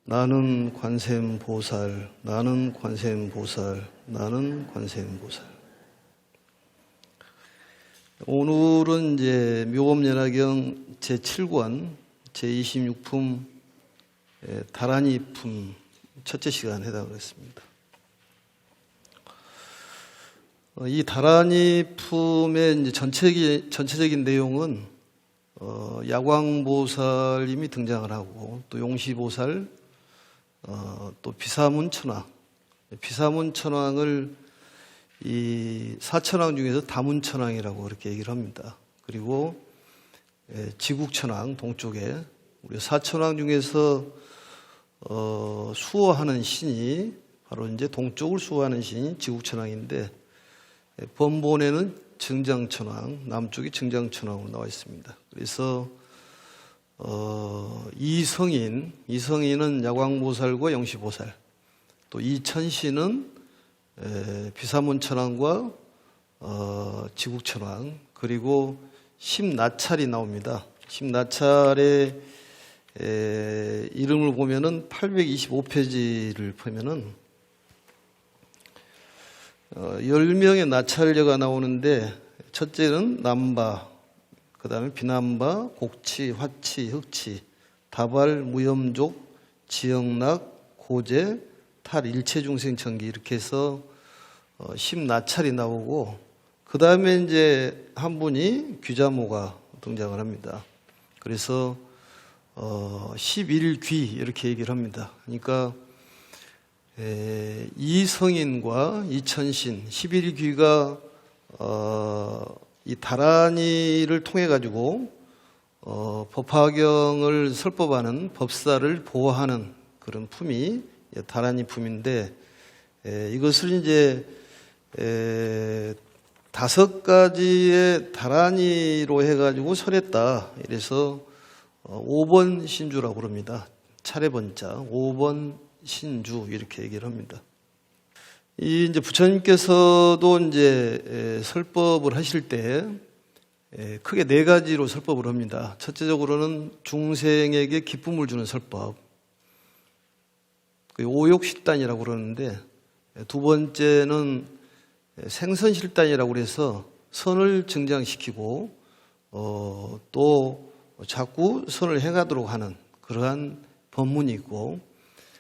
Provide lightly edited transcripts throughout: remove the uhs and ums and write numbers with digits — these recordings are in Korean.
나는 관세음보살, 나는 관세음보살, 나는 관세음보살. 오늘은 이제 묘법연화경 제7권 제26품 다란이품 첫째 시간에 해당하겠습니다. 이 다란이품의 이제 전체적인 내용은 야광보살님이 등장을 하고 또 용시보살, 또 비사문천왕, 비사문천왕을 이 사천왕 중에서 다문천왕이라고 그렇게 얘기를 합니다. 그리고 지국천왕 동쪽에 우리 사천왕 중에서 수호하는 신이 바로 이제 동쪽을 수호하는 신이 지국천왕인데 번본에는 증장천왕, 남쪽이 증장천왕으로 나와 있습니다. 그래서 이성인은 야광보살과 용시보살, 또 이천신은 비사문천왕과 지국천왕, 그리고 십나찰이 나옵니다. 십나찰의 이름을 보면은 825페이지를 보면은 10명의 나찰녀가 나오는데 첫째는 남바, 그 다음에 비남바, 곡치, 화치, 흑치, 다발, 무염족, 지영락, 고제, 탈, 일체중생천기 이렇게 해서 10나찰이 나오고 그 다음에 이제 한 분이 귀자모가 등장을 합니다. 그래서 11귀 이렇게 얘기를 합니다. 그러니까 이성인과 이천신, 11귀가 이 다란이를 통해 가지고 법화경을 설법하는 법사를 보호하는 그런 품이 다란이 품인데 이것을 이제 5가지의 다란이로 해가지고 설했다. 이래서 5번 신주라고 그럽니다. 차례번자 5번 신주 이렇게 얘기를 합니다. 이 이제 부처님께서도 이제 설법을 하실 때 크게 4가지로 설법을 합니다. 첫째적으로는 중생에게 기쁨을 주는 설법, 오욕실단이라고 그러는데 두 번째는 생선실단이라고 그래서 선을 증장시키고 또 자꾸 선을 행하도록 하는 그러한 법문이 있고,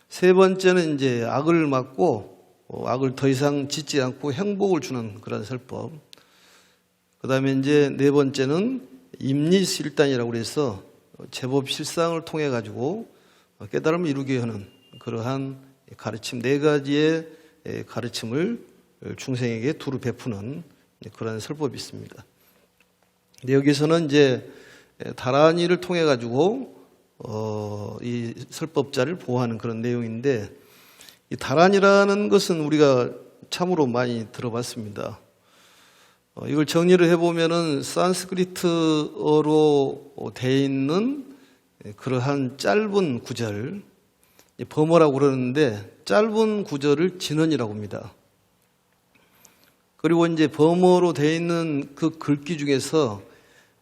세 번째는 이제 악을 막고 악을 더 이상 짓지 않고 행복을 주는 그런 설법. 그 다음에 이제 4번째는 임리실단이라고 해서 제법 실상을 통해 가지고 깨달음을 이루게 하는 그러한 가르침, 4가지의 가르침을 중생에게 두루 베푸는 그런 설법이 있습니다. 근데 여기서는 이제 다란이를 통해 가지고 이 설법자를 보호하는 그런 내용인데, 이 다란이라는 것은 우리가 참으로 많이 들어봤습니다. 이걸 정리를 해보면은 산스크리트어로 돼 있는 그러한 짧은 구절, 범어라고 그러는데 짧은 구절을 진언이라고 합니다. 그리고 이제 범어로 돼 있는 그 글귀 중에서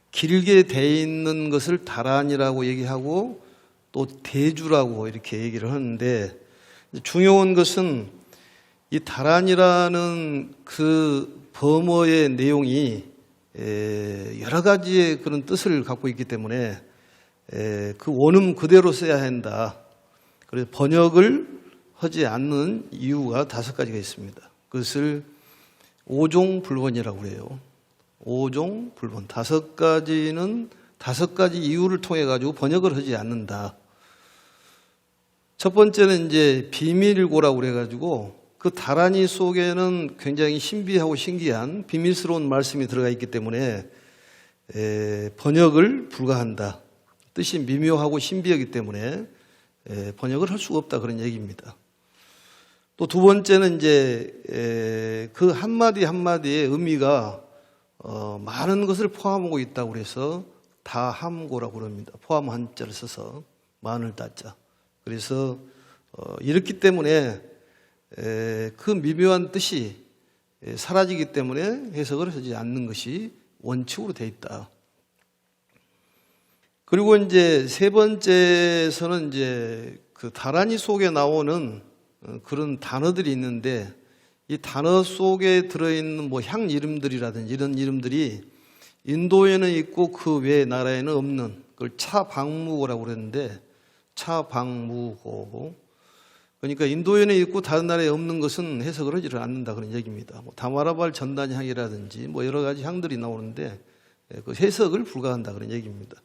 길게 돼 있는 것을 다란이라고 얘기하고 또 대주라고 이렇게 얘기를 하는데, 중요한 것은 이 다란이라는 그 범어의 내용이 여러 가지의 그런 뜻을 갖고 있기 때문에 그 원음 그대로 써야 한다. 그래서 번역을 하지 않는 이유가 5가지가 있습니다. 그것을 오종불번이라고 해요. 오종불번. 5가지는 5가지 이유를 통해 가지고 번역을 하지 않는다. 첫 번째는 이제 비밀고라고 그래가지고 그 다란이 속에는 굉장히 신비하고 신기한 비밀스러운 말씀이 들어가 있기 때문에 번역을 불가한다. 뜻이 미묘하고 신비하기 때문에 번역을 할 수가 없다, 그런 얘기입니다. 또 두 번째는 이제 그 한마디 한마디의 의미가 많은 것을 포함하고 있다고 그래서 다함고라고 그럽니다. 포함 한자를 써서 마늘 따자. 그래서 이렇기 때문에 그 미묘한 뜻이 사라지기 때문에 해석을 하지 않는 것이 원칙으로 되어 있다. 그리고 이제 세 번째에서는 이제 그 다란이 속에 나오는 그런 단어들이 있는데 이 단어 속에 들어있는 뭐 향 이름들이라든지 이런 이름들이 인도에는 있고 그 외 나라에는 없는 그걸 차방무고라고 그랬는데 차방무고 그러니까 인도에는 있고 다른 나라에 없는 것은 해석을 하지를 않는다 그런 얘기입니다. 뭐 다마라발 전단 향이라든지 뭐 여러 가지 향들이 나오는데 그 해석을 불가한다 그런 얘기입니다.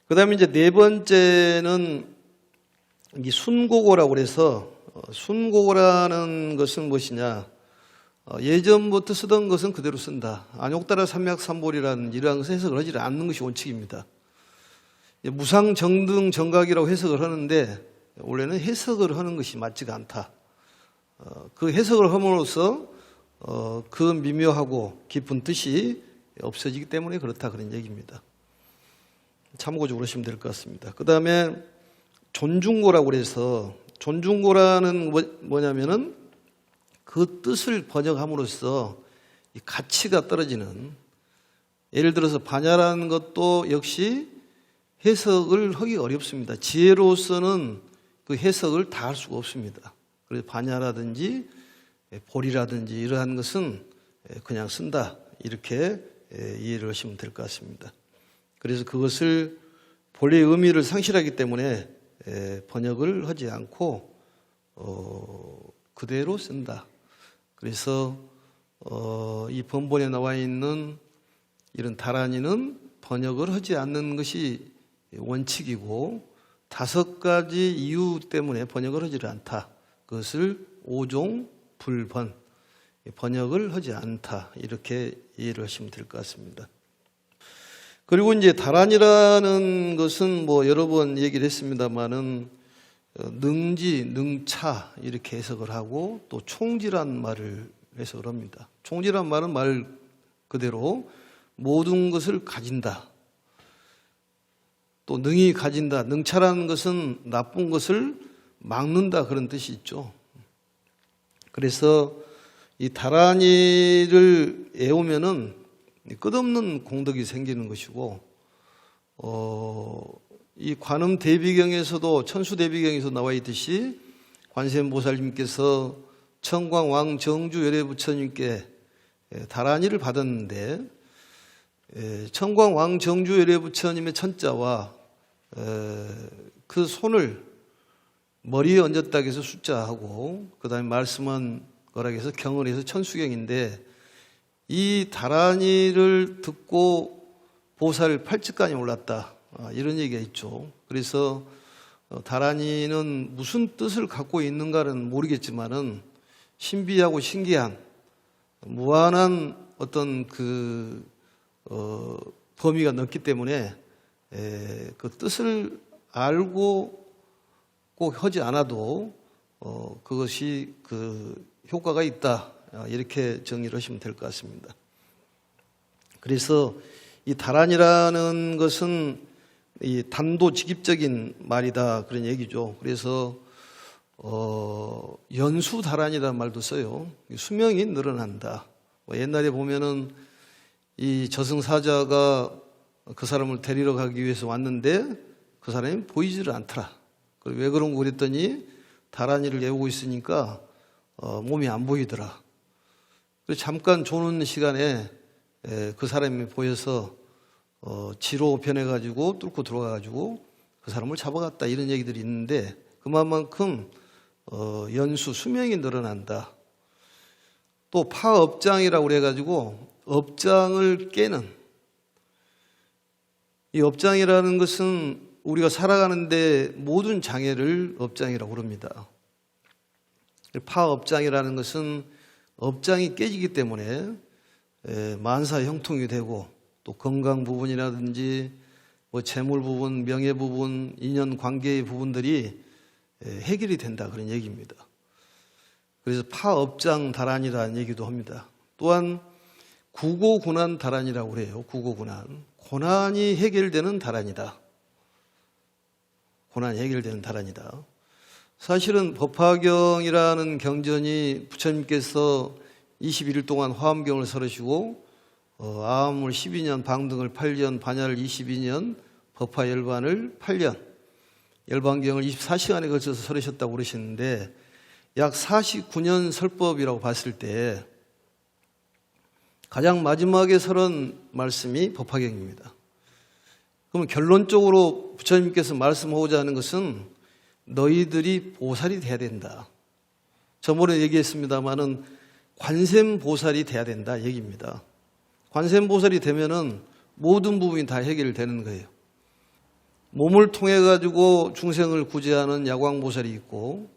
그다음에 이제 네 번째는 이 순고고라고 그래서 순고고라는 것은 무엇이냐? 예전부터 쓰던 것은 그대로 쓴다. 안욕따라 삼맥삼볼이라는 이러한 것을 해석을 하지 않는 것이 원칙입니다. 무상정등 정각이라고 해석을 하는데 원래는 해석을 하는 것이 맞지가 않다. 그 해석을 함으로써 그 미묘하고 깊은 뜻이 없어지기 때문에 그렇다 그런 얘기입니다. 참고적으로 하시면 될 것 같습니다. 그 다음에 존중고라고 그래서 존중고라는 뭐냐면은 그 뜻을 번역함으로써 이 가치가 떨어지는 예를 들어서 반야라는 것도 역시 해석을 하기 어렵습니다. 지혜로서는 그 해석을 다 할 수가 없습니다. 그래서 반야라든지 볼이라든지 이러한 것은 그냥 쓴다 이렇게 이해를 하시면 될 것 같습니다. 그래서 그것을 본래의 의미를 상실하기 때문에 번역을 하지 않고 그대로 쓴다. 그래서 이 본본에 나와 있는 이런 다란이는 번역을 하지 않는 것이 원칙이고 5가지 이유 때문에 번역을 하지 않다. 그것을 오종 불번 번역을 하지 않다. 이렇게 이해를 하시면 될 것 같습니다. 그리고 이제 다란이라는 것은 뭐 여러 번 얘기를 했습니다만은 능지, 능차 이렇게 해석을 하고 또 총지란 말을 해석을 합니다. 총지란 말은 말 그대로 모든 것을 가진다. 또 능히 가진다. 능차라는 것은 나쁜 것을 막는다 그런 뜻이 있죠. 그래서 이 다란이를 애우면은 끝없는 공덕이 생기는 것이고 이 관음 대비경에서도 천수 대비경에서 나와 있듯이 관세음보살님께서 청광 왕 정주 열애부처님께 다란이를 받았는데 청광 왕 정주 열애부처님의 천자와 그 손을 머리에 얹었다 해서 숫자하고 그 다음에 말씀한 거라 해서 경을 해서 천수경인데 이 다란이를 듣고 보살 팔찌간에 올랐다. 이런 얘기가 있죠. 그래서 다란이는 무슨 뜻을 갖고 있는가는 모르겠지만은 신비하고 신기한 무한한 어떤 그 범위가 넓기 때문에 그 뜻을 알고 꼭 하지 않아도 그것이 그 효과가 있다. 이렇게 정리를 하시면 될 것 같습니다. 그래서 이 다란이라는 것은 이 단도직입적인 말이다 그런 얘기죠. 그래서 연수다란이라는 말도 써요. 수명이 늘어난다. 옛날에 보면은 이 저승사자가 그 사람을 데리러 가기 위해서 왔는데 그 사람이 보이지를 않더라. 왜 그런 거 그랬더니 다란이를 외우고 있으니까 몸이 안 보이더라. 그래서 잠깐 조는 시간에 그 사람이 보여서 지로 변해가지고 뚫고 들어가가지고 그 사람을 잡아갔다 이런 얘기들이 있는데 그만큼 연수 수명이 늘어난다. 또 파업장이라고 그래가지고 업장을 깨는 이 업장이라는 것은 우리가 살아가는데 모든 장애를 업장이라고 그럽니다. 파업장이라는 것은 업장이 깨지기 때문에 만사 형통이 되고 또 건강 부분이라든지 뭐 재물 부분, 명예 부분, 인연 관계의 부분들이 해결이 된다 그런 얘기입니다. 그래서 파업장 다란이라는 얘기도 합니다. 또한 구고고난 다란이라고 그래요. 구고고난. 고난이 해결되는 다란이다. 고난이 해결되는 다란이다. 사실은 법화경이라는 경전이 부처님께서 21일 동안 화엄경을 설으시고 아함을 12년, 방등을 8년, 반야를 22년, 법화열반을 8년 열반경을 24시간에 걸쳐서 설하셨다고 그러시는데 약 49년 설법이라고 봤을 때 가장 마지막에 설한 말씀이 법화경입니다. 그럼 결론적으로 부처님께서 말씀하고자 하는 것은 너희들이 보살이 돼야 된다. 저번에 얘기했습니다마는 관세음보살이 돼야 된다 얘기입니다. 관세음보살이 되면은 모든 부분이 다 해결되는 거예요. 몸을 통해 가지고 중생을 구제하는 야광보살이 있고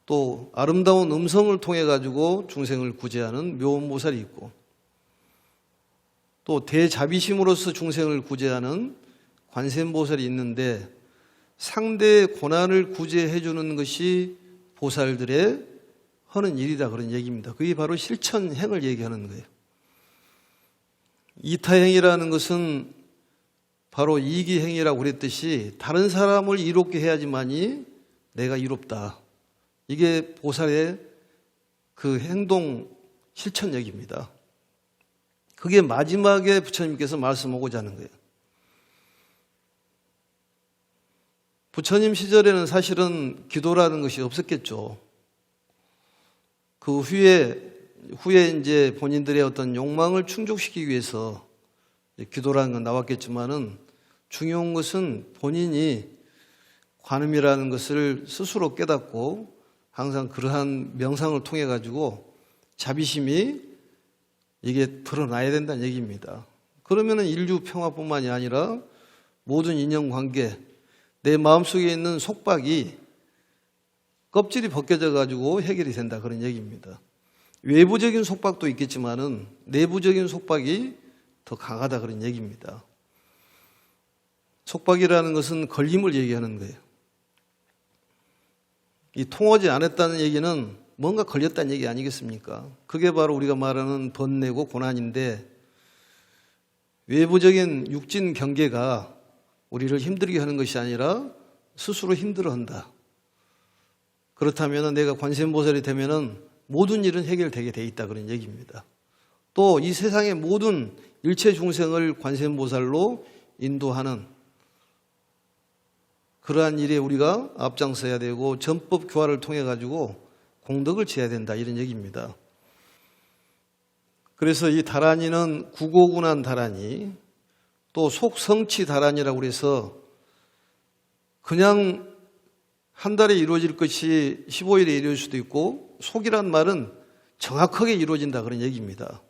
또 아름다운 음성을 통해 가지고 중생을 구제하는 묘음보살이 있고 또 대자비심으로서 중생을 구제하는 관세음보살이 있는데 상대의 고난을 구제해 주는 것이 보살들의 하는 일이다 그런 얘기입니다. 그게 바로 실천행을 얘기하는 거예요. 이타행이라는 것은 바로 이기행이라고 그랬듯이 다른 사람을 이롭게 해야지만이 내가 이롭다. 이게 보살의 그 행동 실천력입니다. 그게 마지막에 부처님께서 말씀하고자 하는 거예요. 부처님 시절에는 사실은 기도라는 것이 없었겠죠. 그 후에 이제 본인들의 어떤 욕망을 충족시키기 위해서 기도라는 건 나왔겠지만은 중요한 것은 본인이 관음이라는 것을 스스로 깨닫고 항상 그러한 명상을 통해 가지고 자비심이 이게 드러나야 된다는 얘기입니다. 그러면은 인류 평화뿐만이 아니라 모든 인연관계, 내 마음속에 있는 속박이 껍질이 벗겨져 가지고 해결이 된다 그런 얘기입니다. 외부적인 속박도 있겠지만은 내부적인 속박이 더 강하다 그런 얘기입니다. 속박이라는 것은 걸림을 얘기하는 거예요. 이 통하지 않았다는 얘기는 뭔가 걸렸다는 얘기 아니겠습니까? 그게 바로 우리가 말하는 번뇌고 고난인데 외부적인 육진 경계가 우리를 힘들게 하는 것이 아니라 스스로 힘들어한다. 그렇다면 내가 관세음보살이 되면은 모든 일은 해결되게 돼 있다 그런 얘기입니다. 또 이 세상의 모든 일체 중생을 관세음보살로 인도하는 그러한 일에 우리가 앞장서야 되고 전법 교화를 통해 가지고 공덕을 지어야 된다 이런 얘기입니다. 그래서 이 다란이는 구고군한 다란이 또 속성치 다란이라고 해서 그냥 한 달에 이루어질 것이 15일에 이루어질 수도 있고 속이란 말은 정확하게 이루어진다 그런 얘기입니다.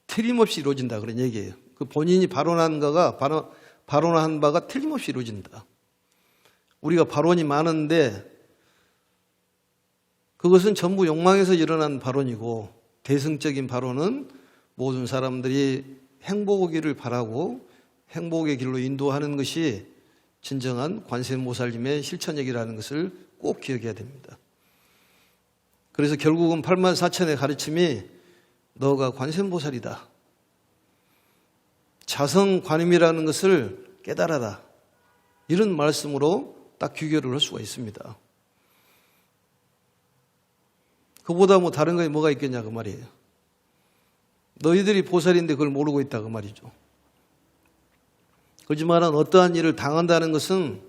틀림없이 이루어진다 그런 얘기예요. 그 본인이 발언한 바가 틀림없이 이루어진다. 우리가 발언이 많은데 그것은 전부 욕망에서 일어난 발언이고 대승적인 발언은 모든 사람들이 행복하기를 바라고 행복의 길로 인도하는 것이 진정한 관세음보살님의 실천력이라는 것을 꼭 기억해야 됩니다. 그래서 결국은 84,000의 가르침이 너가 관세음보살이다. 자성관음이라는 것을 깨달아라. 이런 말씀으로 딱 규결을 할 수가 있습니다. 그보다 뭐 다른 거에 뭐가 있겠냐 그 말이에요. 너희들이 보살인데 그걸 모르고 있다 그 말이죠. 그렇지만 어떠한 일을 당한다는 것은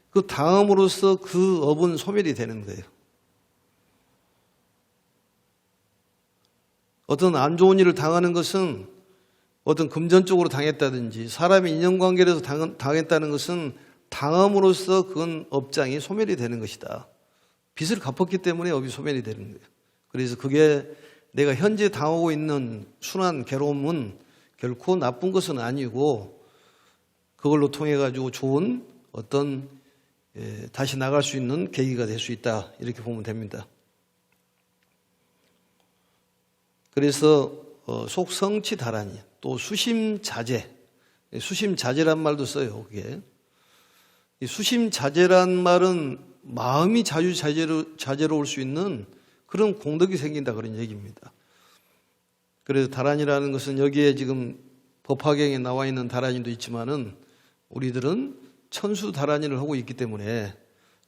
그 당함으로써 그 업은 소멸이 되는 거예요. 어떤 안 좋은 일을 당하는 것은 어떤 금전적으로 당했다든지 사람의 인연관계에서 당했다는 것은 당함으로써 그건 업장이 소멸이 되는 것이다. 빚을 갚았기 때문에 업이 소멸이 되는 거예요. 그래서 그게 내가 현재 당하고 있는 순한 괴로움은 결코 나쁜 것은 아니고 그걸로 통해 가지고 좋은 어떤 다시 나갈 수 있는 계기가 될 수 있다. 이렇게 보면 됩니다. 그래서 속성치 다란이 또 수심자재, 수심자재란 말도 써요. 그게 이 수심자재란 말은 마음이 자유자재로울 수 있는 그런 공덕이 생긴다 그런 얘기입니다. 그래서 다란이라는 것은 여기에 지금 법화경에 나와 있는 다란이도 있지만은 우리들은 천수다란이를 하고 있기 때문에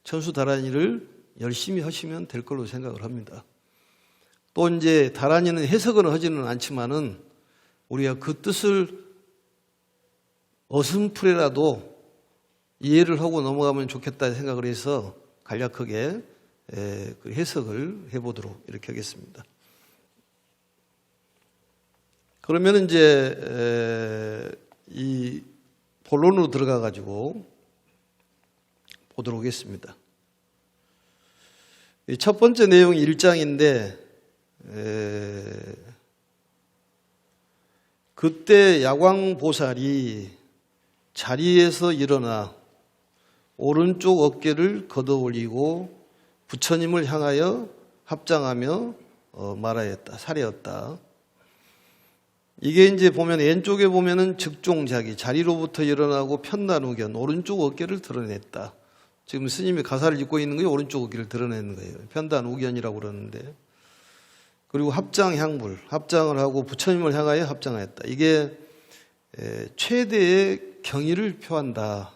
천수다란이를 열심히 하시면 될 걸로 생각을 합니다. 또 이제 다란이는 해석은 하지는 않지만은 우리가 그 뜻을 어슴풀이라도 이해를 하고 넘어가면 좋겠다 생각을 해서 간략하게 그 해석을 해보도록 이렇게 하겠습니다. 그러면 이제 이 본론으로 들어가 가지고 보도록 하겠습니다. 첫 번째 내용이 1장인데 그때 야광보살이 자리에서 일어나 오른쪽 어깨를 걷어 올리고 부처님을 향하여 합장하며 말하였다. 사례였다. 이게 이제 보면 왼쪽에 보면은 즉종자기, 자리로부터 일어나고 편단우견, 오른쪽 어깨를 드러냈다. 지금 스님이 가사를 읽고 있는 게 오른쪽 어깨를 드러내는 거예요. 편단우견이라고 그러는데. 그리고 합장향불, 합장을 하고 부처님을 향하여 합장하였다. 이게 최대의 경의를 표한다.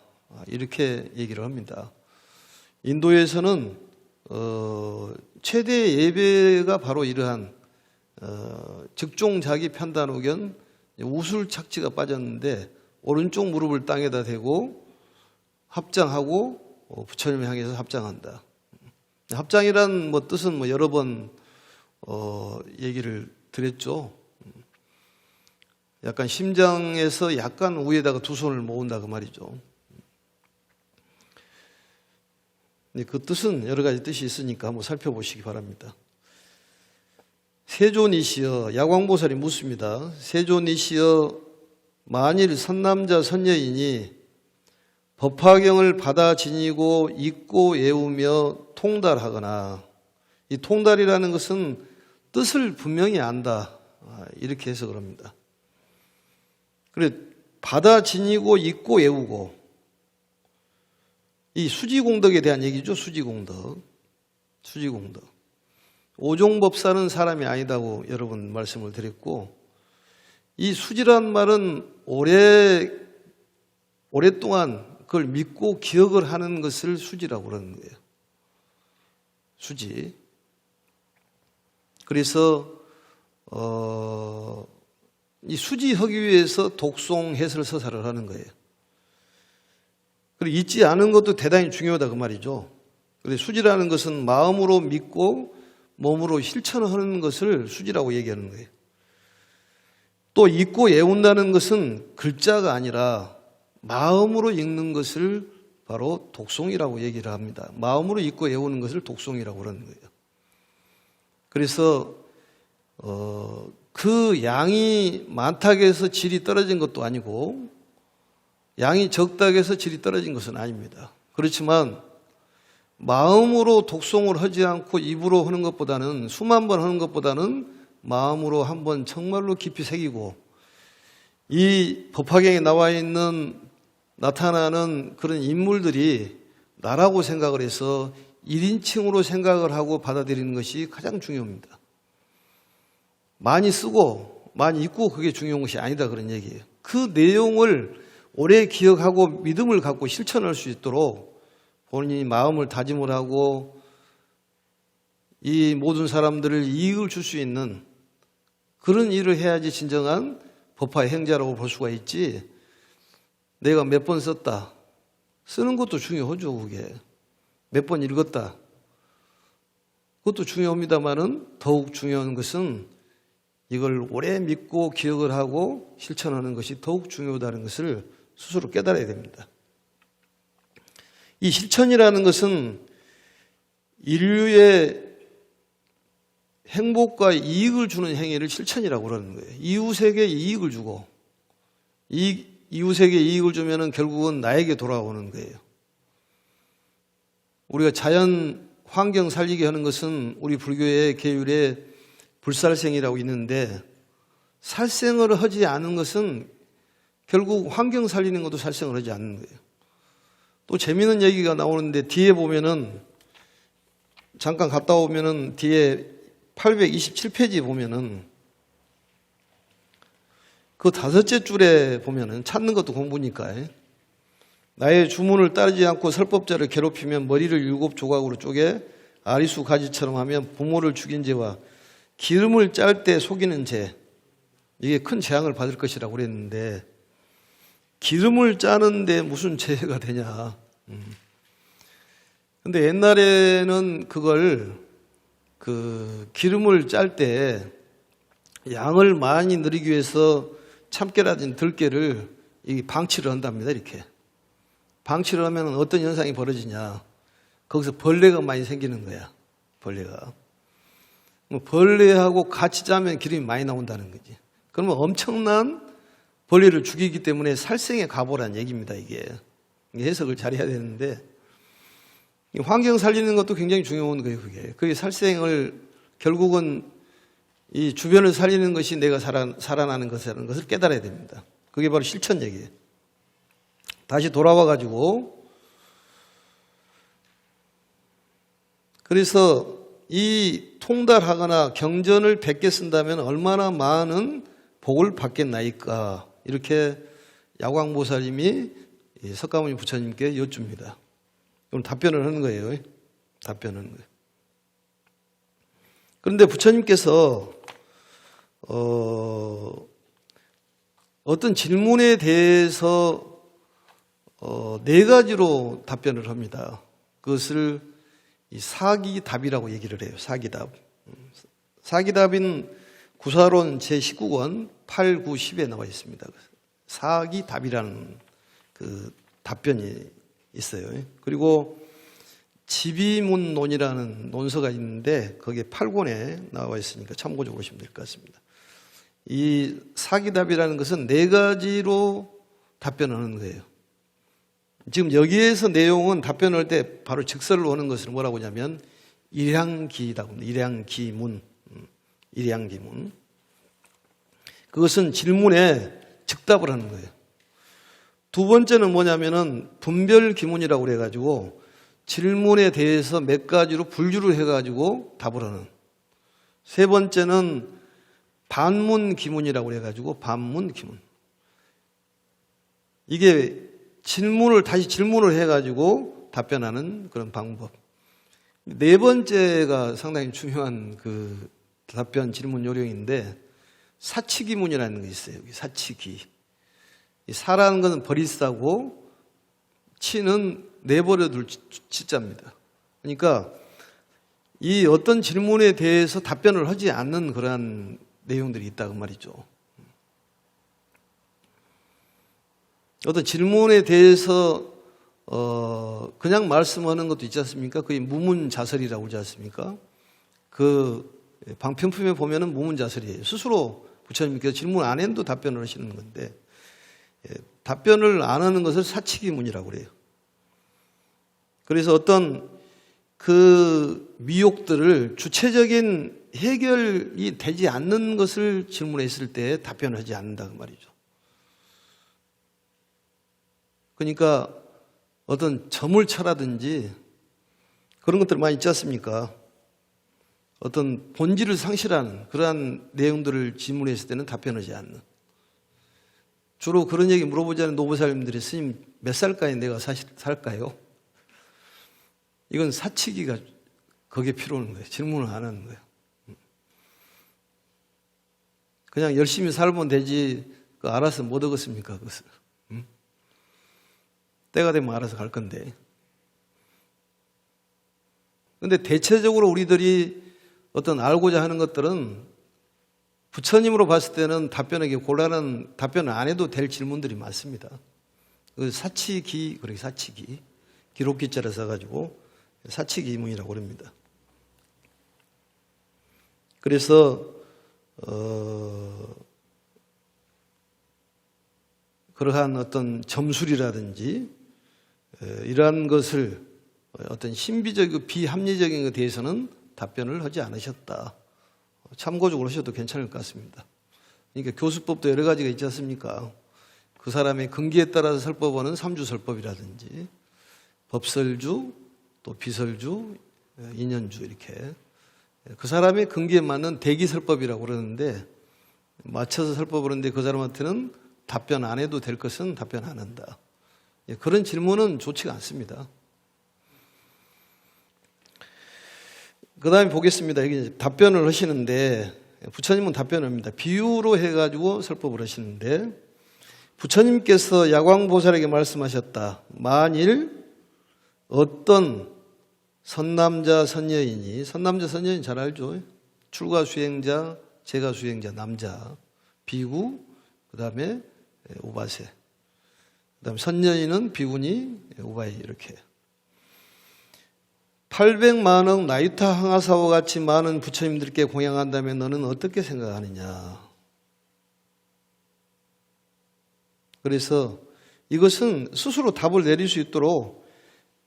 이렇게 얘기를 합니다. 인도에서는 최대의 예배가 바로 이러한 즉종자기 편단우견, 우술착지가 빠졌는데 오른쪽 무릎을 땅에다 대고 합장하고 부처님을 향해서 합장한다. 합장이란 뜻은 여러 번 얘기를 드렸죠. 약간 심장에서 약간 위에다가 두 손을 모은다 그 말이죠. 그 뜻은 여러 가지 뜻이 있으니까 한번 살펴보시기 바랍니다. 세존이시여, 야광보살이 묻습니다. 세존이시여, 만일 선남자 선녀인이 법화경을 받아 지니고 읽고 외우며 통달하거나, 이 통달이라는 것은 뜻을 분명히 안다, 이렇게 해석을 합니다. 그래, 받아 지니고 읽고 외우고, 이 수지공덕에 대한 얘기죠. 수지공덕. 오종법사는 사람이 아니다고 여러 번 말씀을 드렸고, 이 수지란 말은 오랫동안 그걸 믿고 기억을 하는 것을 수지라고 그러는 거예요. 수지. 그래서 이 수지하기 위해서 독송, 해설, 서사를 하는 거예요. 그리고 잊지 않은 것도 대단히 중요하다 그 말이죠. 그래서 수지라는 것은 마음으로 믿고 몸으로 실천하는 것을 수지라고 얘기하는 거예요. 또 읽고 외운다는 것은 글자가 아니라 마음으로 읽는 것을 바로 독송이라고 얘기를 합니다. 마음으로 읽고 외우는 것을 독송이라고 그러는 거예요. 그래서 그 양이 많다고 해서 질이 떨어진 것도 아니고 양이 적다고 해서 질이 떨어진 것은 아닙니다. 그렇지만 마음으로 독송을 하지 않고 입으로 하는 것보다는, 수만 번 하는 것보다는 마음으로 한번 정말로 깊이 새기고, 이 법화경에 나와 있는 나타나는 그런 인물들이 나라고 생각을 해서 1인칭으로 생각을 하고 받아들이는 것이 가장 중요합니다. 많이 쓰고 많이 읽고 그게 중요한 것이 아니다 그런 얘기예요. 그 내용을 오래 기억하고 믿음을 갖고 실천할 수 있도록 본인이 마음을 다짐을 하고 이 모든 사람들을 이익을 줄 수 있는 그런 일을 해야지 진정한 법화의 행자라고 볼 수가 있지, 내가 몇 번 썼다, 쓰는 것도 중요하죠. 그게 몇 번 읽었다, 그것도 중요합니다만은 더욱 중요한 것은 이걸 오래 믿고 기억을 하고 실천하는 것이 더욱 중요하다는 것을 스스로 깨달아야 됩니다. 이 실천이라는 것은 인류의 행복과 이익을 주는 행위를 실천이라고 그러는 거예요. 이웃에게 이익을 주고, 이웃에게 이익을 주면은 결국은 나에게 돌아오는 거예요. 우리가 자연 환경 살리게 하는 것은 우리 불교의 계율에 불살생이라고 있는데, 살생을 하지 않은 것은 결국 환경 살리는 것도 살생을 하지 않는 거예요. 또 재미있는 얘기가 나오는데, 뒤에 보면은 잠깐 갔다 오면은 뒤에 827페이지에 보면은 그 5째 줄에 보면은, 찾는 것도 공부니까, 나의 주문을 따르지 않고 설법자를 괴롭히면 머리를 7조각으로 쪼개 아리수 가지처럼 하면 부모를 죽인 죄와 기름을 짤 때 속이는 죄, 이게 큰 재앙을 받을 것이라고 그랬는데, 기름을 짜는데 무슨 죄가 되냐. 근데 옛날에는 그걸 기름을 짤 때 양을 많이 늘리기 위해서 참깨라든지 들깨를 방치를 한답니다. 이렇게 방치를 하면 어떤 현상이 벌어지냐. 거기서 벌레가 많이 생기는 거야. 벌레가. 벌레하고 같이 짜면 기름이 많이 나온다는 거지. 그러면 엄청난 벌레를 죽이기 때문에 살생의 가보란 얘기입니다. 이게 해석을 잘 해야 되는데, 환경 살리는 것도 굉장히 중요한 거예요. 그게 살생을 결국은 이 주변을 살리는 것이 내가 살아나는 것이라는 것을 깨달아야 됩니다. 그게 바로 실천 얘기예요. 다시 돌아와 가지고, 그래서 이 통달하거나 경전을 100개 쓴다면 얼마나 많은 복을 받겠나이까, 이렇게 야광보살님이 석가모니 부처님께 여쭙니다. 그럼 답변을 하는 거예요. 답변하는 거예요. 그런데 부처님께서 어떤 질문에 대해서 4가지로 답변을 합니다. 그것을 사기답이라고 얘기를 해요. 사기답. 사기답인 구사론 제19권 8, 9, 10에 나와 있습니다. 사기답이라는 그 답변이 있어요. 그리고 지비문론이라는 논서가 있는데 거기에 8권에 나와 있으니까 참고적으로 보시면 될 것 같습니다. 이 사기답이라는 것은 4가지로 답변하는 거예요. 지금 여기에서 내용은 답변할 때 바로 직설로 하는 것을 뭐라고 하냐면 일향기라고 합니다. 일향기문. 일향기문. 그것은 질문에 즉답을 하는 거예요. 두 번째는 뭐냐면은 분별기문이라고 그래가지고 질문에 대해서 몇 가지로 분류를 해가지고 답을 하는. 세 번째는 반문기문이라고 그래가지고 반문기문. 이게 다시 질문을 해가지고 답변하는 그런 방법. 네 번째가 상당히 중요한 그 답변 질문 요령인데 사치기문이라는 게 있어요. 여기 사치기. 사라는 것은 버리싸고 치는 내버려둘 치자입니다. 그러니까 이 어떤 질문에 대해서 답변을 하지 않는 그러한 내용들이 있다고 말이죠. 어떤 질문에 대해서 그냥 말씀하는 것도 있지 않습니까? 그게 무문자설이라고 그러지 않습니까? 그 방편품에 보면은 무문자설이에요. 스스로 부처님께서 질문 안 해도 답변을 하시는 건데, 답변을 안 하는 것을 사치기문이라고 그래요. 그래서 어떤 그 미혹들을 주체적인 해결이 되지 않는 것을 질문했을 때 답변을 하지 않는다 그 말이죠. 그러니까 어떤 점을쳐라든지 그런 것들 많이 있지 않습니까? 어떤 본질을 상실하는 그러한 내용들을 질문했을 때는 답변하지 않는. 주로 그런 얘기 물어보자는 노보살님들이 스님 몇 살까지 내가 살까요? 이건 사치기가 거기에 필요한 거예요. 질문을 안 하는 거예요. 그냥 열심히 살면 되지 알아서 못 얻었습니까? 그것을. 때가 되면 알아서 갈 건데. 근데 대체적으로 우리들이 어떤 알고자 하는 것들은 부처님으로 봤을 때는 답변하기 곤란한, 답변을 안 해도 될 질문들이 많습니다. 사치기, 그렇게 사치기. 기록기자를 써가지고 사치기문이라고 합니다. 그래서, 그러한 어떤 점술이라든지 이러한 것을 어떤 신비적이고 비합리적인 것에 대해서는 답변을 하지 않으셨다. 참고적으로 하셔도 괜찮을 것 같습니다. 그러니까 교수법도 여러 가지가 있지 않습니까? 그 사람의 근기에 따라서 설법하는 삼주설법이라든지 법설주, 또 비설주, 인연주 이렇게 그 사람의 근기에 맞는 대기설법이라고 그러는데 맞춰서 설법을 하는데 그 사람한테는 답변 안 해도 될 것은 답변 안 한다. 그런 질문은 좋지가 않습니다. 그 다음에 보겠습니다. 이게 답변을 하시는데 부처님은 답변을 합니다. 비유로 해가지고 설법을 하시는데 부처님께서 야광보살에게 말씀하셨다. 만일 어떤 선남자 선여인이, 선남자 선여인 잘 알죠? 출가 수행자, 재가 수행자, 남자, 비구, 그 다음에 우바세, 그 다음에 선여인은 비구니, 우바이 이렇게. 800만억 나유타 항아사와 같이 많은 부처님들께 공양한다면 너는 어떻게 생각하느냐. 그래서 이것은 스스로 답을 내릴 수 있도록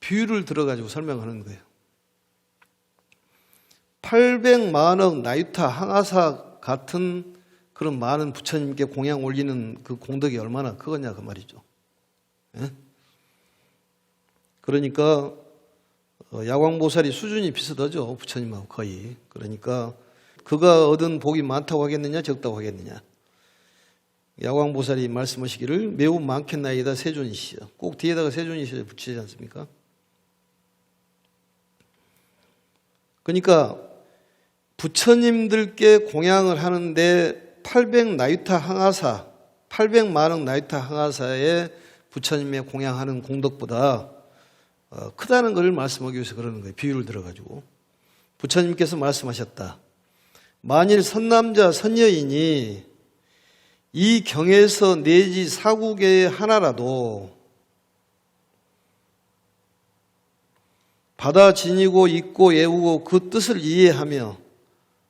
비유를 들어가지고 설명하는 거예요. 800만억 나유타 항아사 같은 그런 많은 부처님께 공양 올리는 그 공덕이 얼마나 크겠냐 그 말이죠. 예? 그러니까 야광보살이 수준이 비슷하죠. 부처님하고 거의. 그러니까 그가 얻은 복이 많다고 하겠느냐 적다고 하겠느냐. 야광보살이 말씀하시기를 매우 많겠나이다 세존이시여. 꼭 뒤에다가 세존이시여 붙이지 않습니까? 그러니까 부처님들께 공양을 하는데 800나유타 항아사, 800만억 나유타 항아사에 부처님의 공양하는 공덕보다 크다는 것을 말씀하기 위해서 그러는 거예요. 비유를 들어가지고. 부처님께서 말씀하셨다. 만일 선남자 선여인이 이 경에서 내지 사국의 하나라도 받아 지니고 읽고 외우고 그 뜻을 이해하며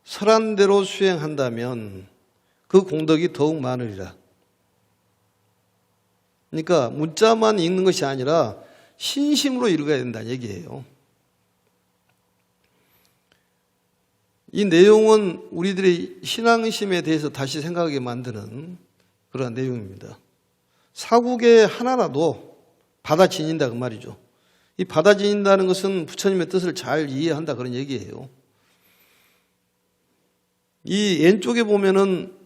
설한 대로 수행한다면 그 공덕이 더욱 많으리라. 그러니까 문자만 읽는 것이 아니라 신심으로 읽어야 된다는 얘기예요. 이 내용은 우리들의 신앙심에 대해서 다시 생각하게 만드는 그런 내용입니다. 사국의 하나라도 받아 지닌다 그 말이죠. 이 받아 지닌다는 것은 부처님의 뜻을 잘 이해한다 그런 얘기예요. 이 왼쪽에 보면은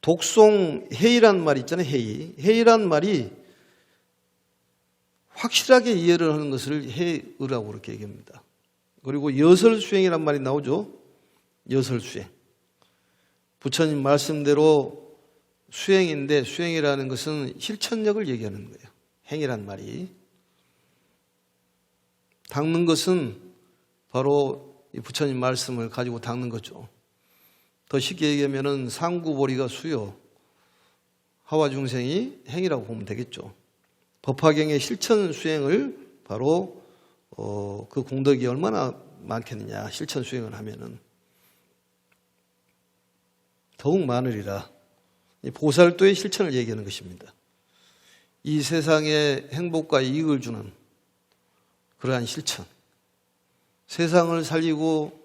독송 해이란 말 있잖아요. 해이란 말이 확실하게 이해를 하는 것을 해의라고 그렇게 얘기합니다. 그리고 여설수행이란 말이 나오죠. 여설수행. 부처님 말씀대로 수행인데 수행이라는 것은 실천력을 얘기하는 거예요. 행이란 말이. 닦는 것은 바로 이 부처님 말씀을 가지고 닦는 거죠. 더 쉽게 얘기하면 상구보리가 수요, 하와 중생이 행이라고 보면 되겠죠. 법화경의 실천 수행을 바로 그 공덕이 얼마나 많겠느냐. 실천 수행을 하면은 더욱 많으리라. 보살도의 실천을 얘기하는 것입니다. 이 세상에 행복과 이익을 주는 그러한 실천. 세상을 살리고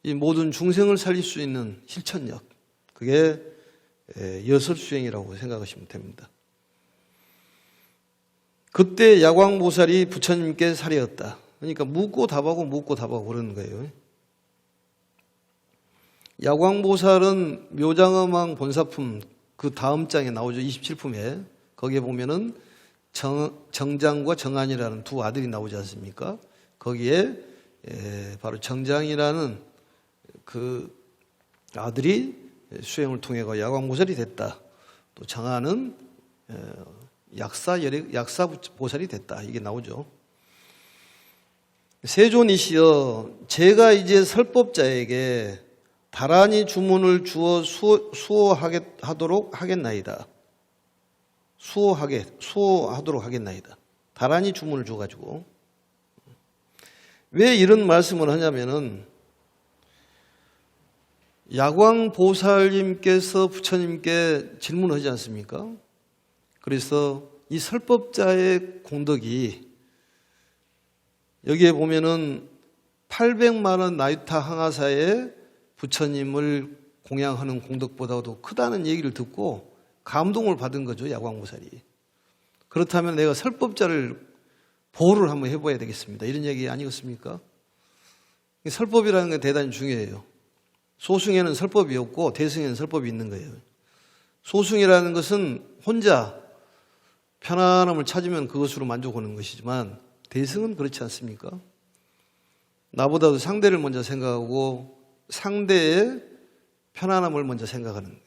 이 모든 중생을 살릴 수 있는 실천력. 그게 여설수행이라고 생각하시면 됩니다. 그때 야광보살이 부처님께 사례였다. 그러니까 묻고 답하고 그러는 거예요. 야광보살은 묘장엄왕 본사품 그 다음 장에 나오죠. 27품에. 거기에 보면은 정장과 정안이라는 두 아들이 나오지 않습니까? 거기에 바로 정장이라는 그 아들이 수행을 통해 야광보살이 됐다. 또 정안은 약사보살이 됐다. 이게 나오죠. 세존이시여, 제가 이제 설법자에게 다란히 주문을 주어 수호하도록 하겠나이다. 수호하도록 하겠나이다. 다란히 주문을 줘가지고. 왜 이런 말씀을 하냐면은 야광보살님께서 부처님께 질문하지 않습니까? 그래서 이 설법자의 공덕이 여기에 보면은 800만 원 나유타 항아사에 부처님을 공양하는 공덕보다도 크다는 얘기를 듣고 감동을 받은 거죠. 야광보살이. 그렇다면 내가 설법자를 보호를 한번 해봐야 되겠습니다. 이런 얘기 아니겠습니까? 설법이라는 게 대단히 중요해요. 소승에는 설법이 없고 대승에는 설법이 있는 거예요. 소승이라는 것은 혼자 편안함을 찾으면 그것으로 만족하는 것이지만 대승은 그렇지 않습니까? 나보다도 상대를 먼저 생각하고 상대의 편안함을 먼저 생각하는 거예요.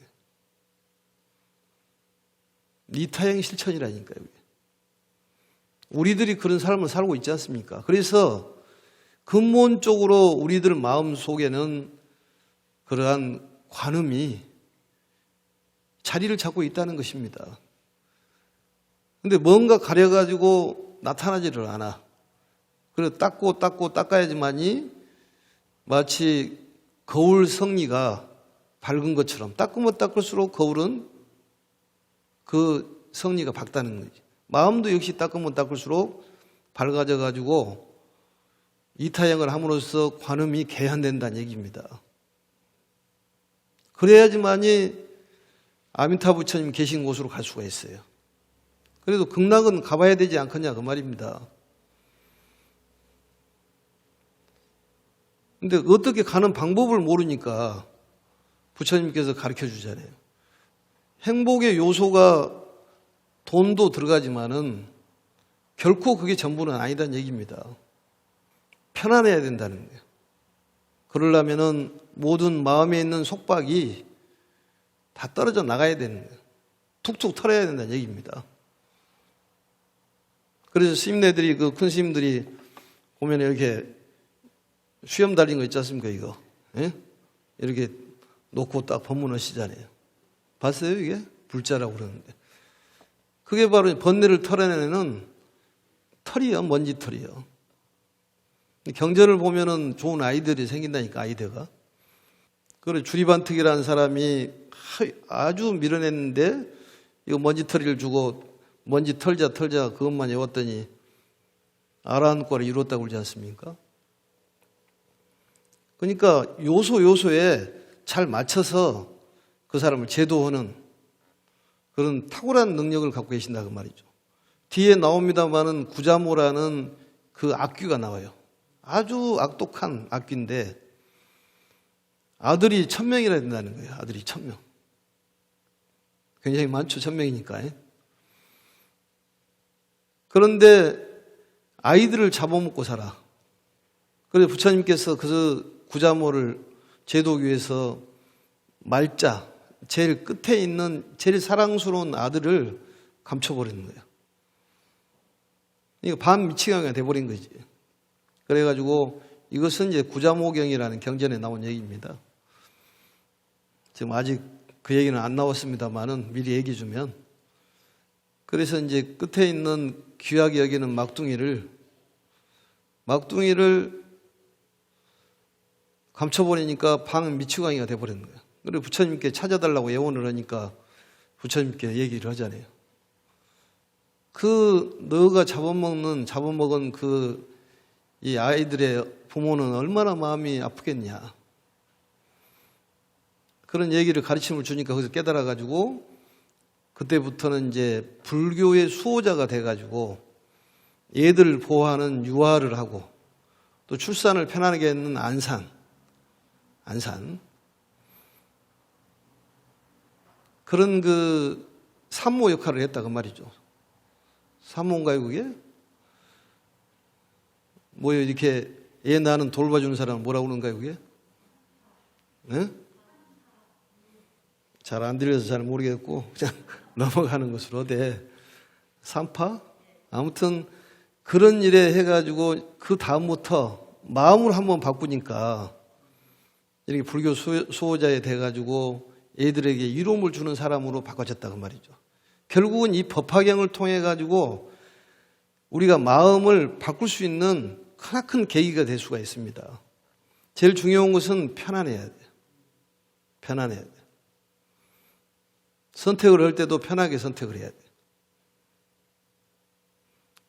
이타형 실천이라니까요. 우리들이 그런 삶을 살고 있지 않습니까? 그래서 근본적으로 우리들 마음 속에는 그러한 관음이 자리를 잡고 있다는 것입니다. 근데 뭔가 가려가지고 나타나지를 않아. 그래서 닦고 닦아야지만이 마치 거울 성리가 밝은 것처럼 닦으면 닦을수록 거울은 그 성리가 밝다는 거지. 마음도 역시 닦으면 닦을수록 밝아져 가지고 이타형을 함으로써 관음이 개한된다는 얘기입니다. 그래야지만이 아미타 부처님 계신 곳으로 갈 수가 있어요. 그래도 극락은 가봐야 되지 않겠냐 그 말입니다. 근데 어떻게 가는 방법을 모르니까 부처님께서 가르쳐 주잖아요. 행복의 요소가 돈도 들어가지만은 결코 그게 전부는 아니다는 얘기입니다. 편안해야 된다는 거예요. 그러려면은 모든 마음에 있는 속박이 다 떨어져 나가야 되는 거예요. 툭툭 털어야 된다는 얘기입니다. 그래서 스님네들이 그 큰 스님들이 보면 이렇게 수염 달린 거 있지 않습니까, 이거? 예? 이렇게 놓고 딱 법문하시잖아요. 봤어요, 이게? 불자라고 그러는데. 그게 바로 번뇌를 털어내는 털이요, 먼지 털이요. 경전을 보면은 좋은 아이들이 생긴다니까, 아이디어가. 그래, 주리반특이라는 사람이 아주 밀어냈는데, 이거 먼지 털이를 주고, 먼지 털자, 그것만 외웠더니, 아라한과를 이뤘다고 그러지 않습니까? 그러니까 요소에 잘 맞춰서 그 사람을 제도하는 그런 탁월한 능력을 갖고 계신다 그 말이죠. 뒤에 나옵니다마는 구자모라는 그 악귀가 나와요. 아주 악독한 악귀인데 아들이 1000명이나 된다는 거예요. 아들이 1000명. 굉장히 많죠. 1000명이니까. 그런데 아이들을 잡아먹고 살아. 그래서 부처님께서 그 구자모를 제도하기 위해서 말자, 제일 끝에 있는 제일 사랑스러운 아들을 감춰버리는 거예요. 이거 반미치광이가 돼버린 거지. 그래가지고 이것은 이제 구자모경이라는 경전에 나온 얘기입니다. 지금 아직 그 얘기는 안 나왔습니다만은 미리 얘기 주면. 그래서 이제 끝에 있는 귀하게 여기는 막둥이를 감춰버리니까 반미치광이가 돼버리는 거예요. 그리고 부처님께 찾아달라고 예원을 하니까 부처님께 얘기를 하잖아요. 그 너가 잡아먹은 이 아이들의 부모는 얼마나 마음이 아프겠냐. 그런 얘기를 가르침을 주니까 거기서 깨달아가지고 그때부터는 이제 불교의 수호자가 돼가지고 애들을 보호하는 유아를 하고 또 출산을 편안하게 하는 안산 그런 그 산모 역할을 했다 그 말이죠. 산모인가요 그게? 뭐요 이렇게 애 낳는 돌봐주는 사람은 뭐라고 그러는가요 그게? 네? 잘 안 들려서 잘 모르겠고 그냥 넘어가는 것으로 돼. 산파? 아무튼 그런 일에 해가지고 그 다음부터 마음을 한번 바꾸니까 이렇게 불교 수호자에 돼가지고 애들에게 이로움을 주는 사람으로 바꿔졌다 그 말이죠. 결국은 이 법화경을 통해 가지고 우리가 마음을 바꿀 수 있는 크나큰 계기가 될 수가 있습니다. 제일 중요한 것은 편안해야 돼요. 편안해야 돼요. 선택을 할 때도 편하게 선택을 해야 돼요.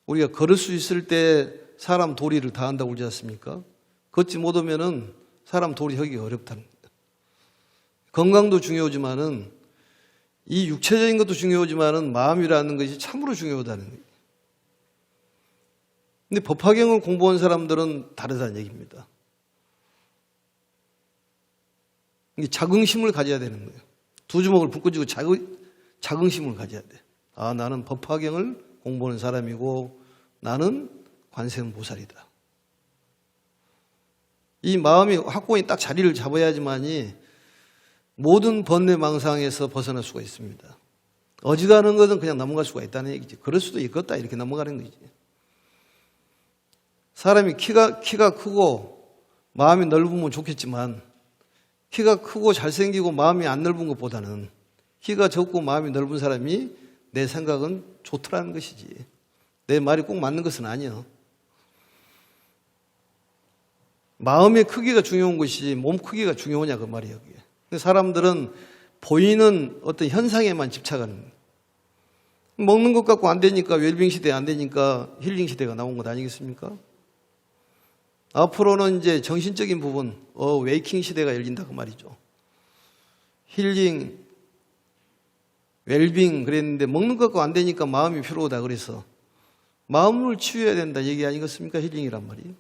우리가 걸을 수 있을 때 사람 도리를 다한다고 그러지 않습니까? 걷지 못하면은 사람 도리 하기가 어렵다는 거예요. 건강도 중요하지만은 이 육체적인 것도 중요하지만은 마음이라는 것이 참으로 중요하다는 거예요. 근데 법화경을 공부한 사람들은 다르다는 얘기입니다. 자긍심을 가져야 되는 거예요. 두 주먹을 붙고 쥐고 자긍심을 가져야 돼. 아, 나는 법화경을 공부하는 사람이고 나는 관세음보살이다. 이 마음이 확고히 딱 자리를 잡아야지만이 모든 번뇌망상에서 벗어날 수가 있습니다. 어지간한 것은 그냥 넘어갈 수가 있다는 얘기지. 그럴 수도 있겠다 이렇게 넘어가는 거지. 사람이 키가 크고 마음이 넓으면 좋겠지만 키가 크고 잘생기고 마음이 안 넓은 것보다는 키가 적고 마음이 넓은 사람이 내 생각은 좋더라는 것이지. 내 말이 꼭 맞는 것은 아니야. 마음의 크기가 중요한 것이지 몸 크기가 중요하냐 그 말이야. 그게. 사람들은 보이는 어떤 현상에만 집착하는 거예요. 먹는 것 갖고 안 되니까 웰빙 시대 안 되니까 힐링 시대가 나온 것 아니겠습니까? 앞으로는 이제 정신적인 부분, 웨이킹 시대가 열린다 그 말이죠. 힐링, 웰빙 그랬는데 먹는 것 갖고 안 되니까 마음이 필요하다 그래서 마음을 치유해야 된다 얘기 아니겠습니까? 힐링이란 말이에요.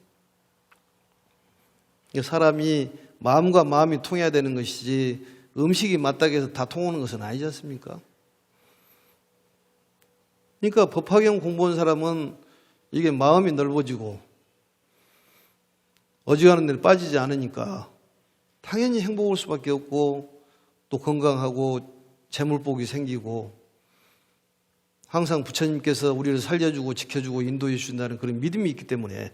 사람이 마음과 마음이 통해야 되는 것이지 음식이 맞다고 해서 다 통하는 것은 아니지 않습니까? 그러니까 법화경 공부한 사람은 이게 마음이 넓어지고 어지간한 데를 빠지지 않으니까 당연히 행복할 수밖에 없고 또 건강하고 재물복이 생기고 항상 부처님께서 우리를 살려주고 지켜주고 인도해 주신다는 그런 믿음이 있기 때문에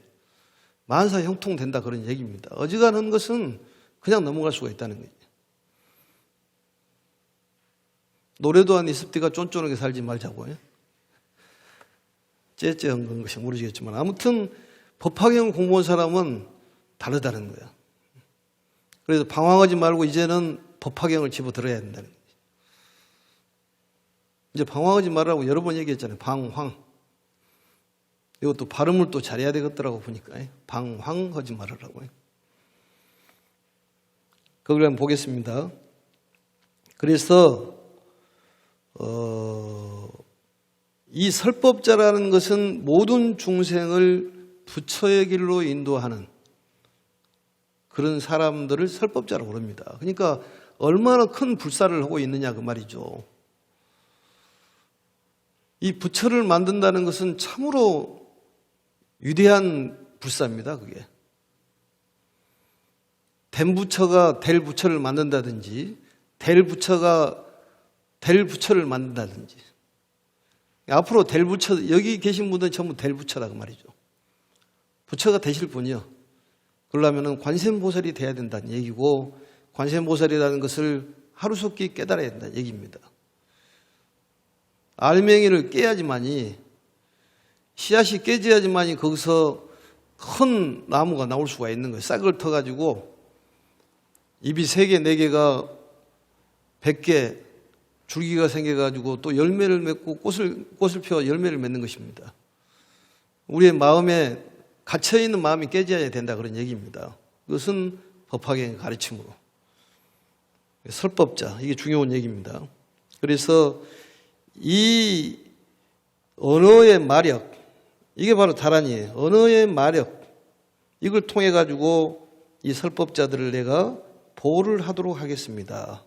만사 형통된다 그런 얘기입니다. 어지간한 것은 그냥 넘어갈 수가 있다는 거죠. 노래도 안 이습디가 쫀쫀하게 살지 말자고요. 째째한 것이 모르겠지만 아무튼 법화경 공부한 사람은 다르다는 거야. 그래서 방황하지 말고 이제는 법화경을 집어들어야 된다는 거지. 이제 방황하지 말라고 여러 번 얘기했잖아요. 방황. 이것도 발음을 또 잘해야 되겠더라고 보니까. 방황하지 말으라고요. 그걸 한번 보겠습니다. 그래서 이 설법자라는 것은 모든 중생을 부처의 길로 인도하는 그런 사람들을 설법자라고 부릅니다. 그러니까 얼마나 큰 불사를 하고 있느냐 그 말이죠. 이 부처를 만든다는 것은 참으로 위대한 불사입니다. 그게. 된 부처가 될 부처를 만든다든지 될 부처가 될 부처를 만든다든지 앞으로 될 부처, 여기 계신 분들은 전부 될 부처라고 말이죠. 부처가 되실 분이요. 그러려면 관세음보살이 돼야 된다는 얘기고 관세음보살이라는 것을 하루속히 깨달아야 된다는 얘기입니다. 알맹이를 깨야지만이 씨앗이 깨져야지만이 거기서 큰 나무가 나올 수가 있는 거예요. 싹을 터가지고 입이 3개, 4개가 100개 줄기가 생겨가지고 또 열매를 맺고 꽃을 펴 열매를 맺는 것입니다. 우리의 마음에 갇혀있는 마음이 깨져야 된다 그런 얘기입니다. 그것은 법화경의 가르침으로. 설법자, 이게 중요한 얘기입니다. 그래서 이 언어의 마력, 이게 바로 다란이에요. 언어의 마력, 이걸 통해 가지고 이 설법자들을 내가 보호를 하도록 하겠습니다.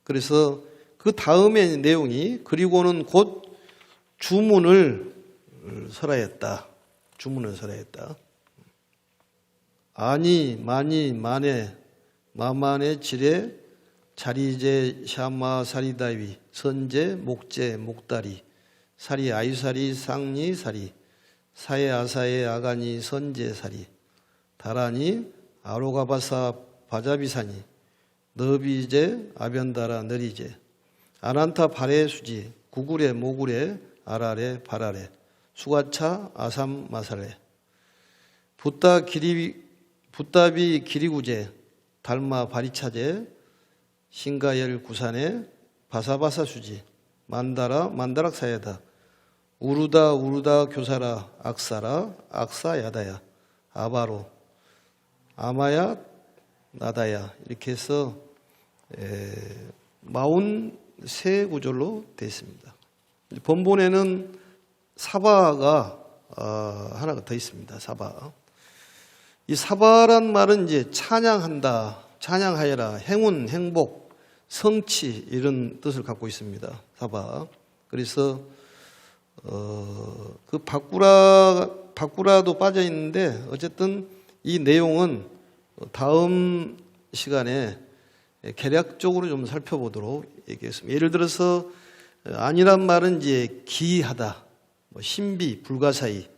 그래서 그 다음의 내용이 그리고는 곧 주문을 설하였다. 주문을 설하였다. 아니, 마니, 마네, 마만의 지레, 자리제, 샤마, 사리다위, 선제, 목제, 목다리, 사리, 아유사리, 쌍리, 사리, 사에, 아사에, 아가니, 선제, 사리, 다라니, 아로가바사, 바자비사니, 너비제, 아변다라, 너리제, 아난타, 바레, 수지, 구구레, 모구레, 아라레, 바라레, 수가차, 아삼, 마사레, 붓다비, 기리구제, 달마, 바리차제, 신가열, 구산에, 바사바사, 수지, 만다라, 만다락사야다, 우르다, 우르다, 교사라, 악사라, 악사야다야, 아바로, 아마야, 나다야, 이렇게 해서 43구절로 되어 있습니다. 본본에는 사바가 하나가 더 있습니다. 사바. 이 사바란 말은 이제 찬양한다, 찬양하여라, 행운, 행복, 성취 이런 뜻을 갖고 있습니다. 사바. 그래서 그 바꾸라도 빠져 있는데 어쨌든 이 내용은 다음 시간에 개략적으로 좀 살펴보도록 얘기했습니다. 예를 들어서 안이란 말은 이제 기이하다, 뭐 신비, 불가사의,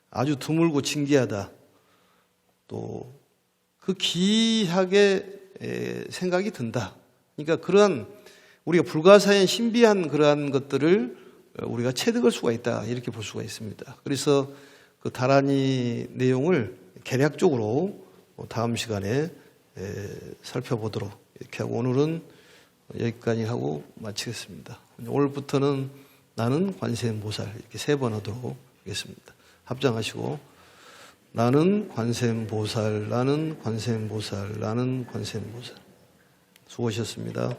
아주 드물고 진귀하다, 또 그 기이하게 생각이 든다. 그러니까 그런 우리가 불가사의 신비한 그러한 것들을 우리가 체득할 수가 있다, 이렇게 볼 수가 있습니다. 그래서 그 다란이 내용을 개략적으로 다음 시간에 살펴보도록 이렇게 하고 오늘은 여기까지 하고 마치겠습니다. 오늘부터는 나는 관세음보살 이렇게 3번 하도록 하겠습니다. 합장하시고 나는 관세음보살, 나는 관세음보살, 나는 관세음보살. 수고하셨습니다.